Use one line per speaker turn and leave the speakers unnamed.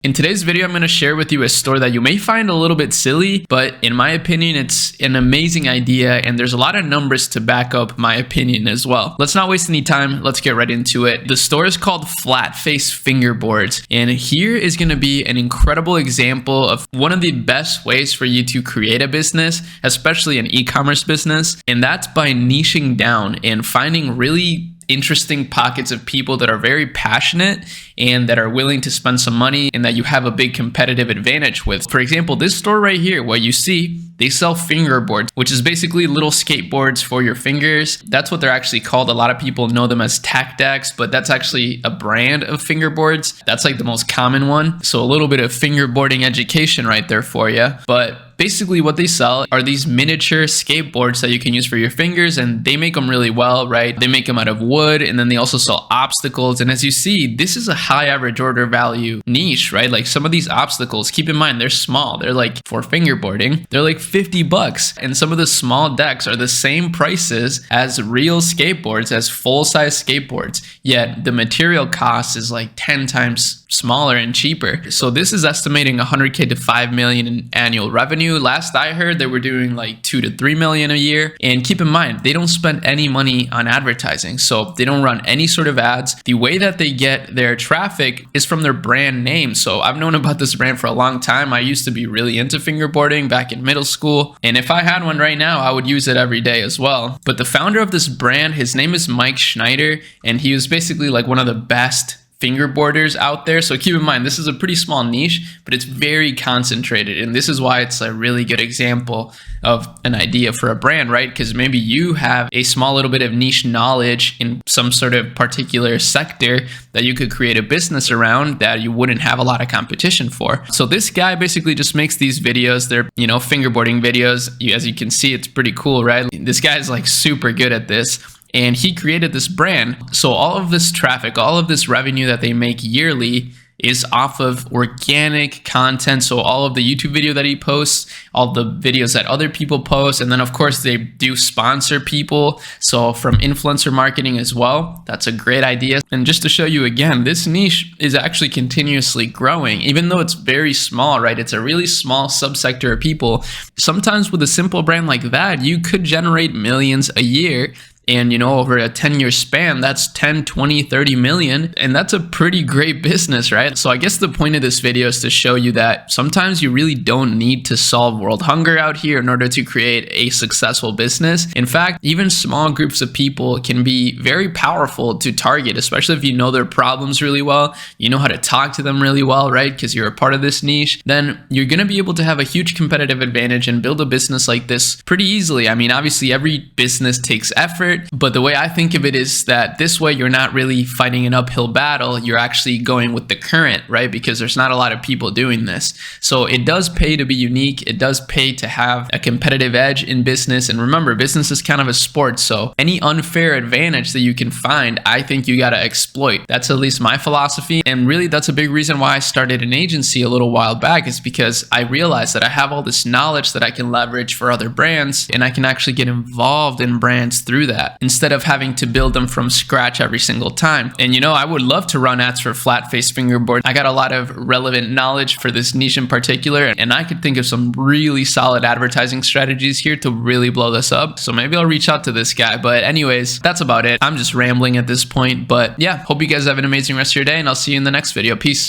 In today's video, I'm going to share with you a store that you may find a little bit silly, but in my opinion, it's an amazing idea and there's a lot of numbers to back up my opinion as well. Let's not waste any time. Let's get right into it. The store is called Flat Face Fingerboards, and here is going to be an incredible example of one of the best ways for you to create a business, especially an e-commerce business, and that's by niching down and finding really interesting pockets of people that are very passionate and that are willing to spend some money and that you have a big competitive advantage with. For example, this store right here, what you see, they sell fingerboards, which is basically little skateboards for your fingers. That's what they're actually called. A lot of people know them as tack decks, but that's actually a brand of fingerboards. That's like the most common one. So a little bit of fingerboarding education right there for you. But basically what they sell are these miniature skateboards that you can use for your fingers, and they make them really well, right? They make them out of wood, and then they also sell obstacles. And as you see, this is a high average order value niche, right? Like some of these obstacles, keep in mind, they're small. They're like, for fingerboarding, they're like $50. And some of the small decks are the same prices as real skateboards, as full-size skateboards. Yet the material cost is like 10 times smaller and cheaper. So this is estimating 100K to 5 million in annual revenue. Last I heard, they were doing like 2 to 3 million a year. And keep in mind, they don't spend any money on advertising. So they don't run any sort of ads. The way that they get their traffic is from their brand name. So I've known about this brand for a long time. I used to be really into fingerboarding back in middle school. And if I had one right now, I would use it every day as well. But the founder of this brand, his name is Mike Schneider, and he was basically like one of the best fingerboarders out there. So keep in mind, this is a pretty small niche, but it's very concentrated. And this is why it's a really good example of an idea for a brand, right? Because maybe you have a small little bit of niche knowledge in some sort of particular sector that you could create a business around that you wouldn't have a lot of competition for. So this guy basically just makes these videos. They're, fingerboarding videos. As you can see, it's pretty cool, right? This guy's like super good at this. And he created this brand. So all of this traffic, all of this revenue that they make yearly is off of organic content. So all of the YouTube video that he posts, all the videos that other people post, and then of course they do sponsor people. So from influencer marketing as well. That's a great idea. And just to show you again, this niche is actually continuously growing, even though it's very small, right? It's a really small subsector of people. Sometimes with a simple brand like that, you could generate millions a year. And, over a 10-year span, that's 10, 20, 30 million. And that's a pretty great business, right? So I guess the point of this video is to show you that sometimes you really don't need to solve world hunger out here in order to create a successful business. In fact, even small groups of people can be very powerful to target, especially if you know their problems really well, you know how to talk to them really well, right? Because you're a part of this niche, then you're going to be able to have a huge competitive advantage and build a business like this pretty easily. I mean, obviously every business takes effort. But the way I think of it is that this way you're not really fighting an uphill battle. You're actually going with the current, right? Because there's not a lot of people doing this. So it does pay to be unique. It does pay to have a competitive edge in business. And remember, business is kind of a sport. So any unfair advantage that you can find, I think you got to exploit. That's at least my philosophy. And really, that's a big reason why I started an agency a little while back, is because I realized that I have all this knowledge that I can leverage for other brands, and I can actually get involved in brands through that, instead of having to build them from scratch every single time. And I would love to run ads for Flat Face Fingerboard. I got a lot of relevant knowledge for this niche in particular, and I could think of some really solid advertising strategies here to really blow this up. So maybe I'll reach out to this guy. But anyways, that's about it. I'm just rambling at this point. But yeah, hope you guys have an amazing rest of your day, and I'll see you in the next video. Peace.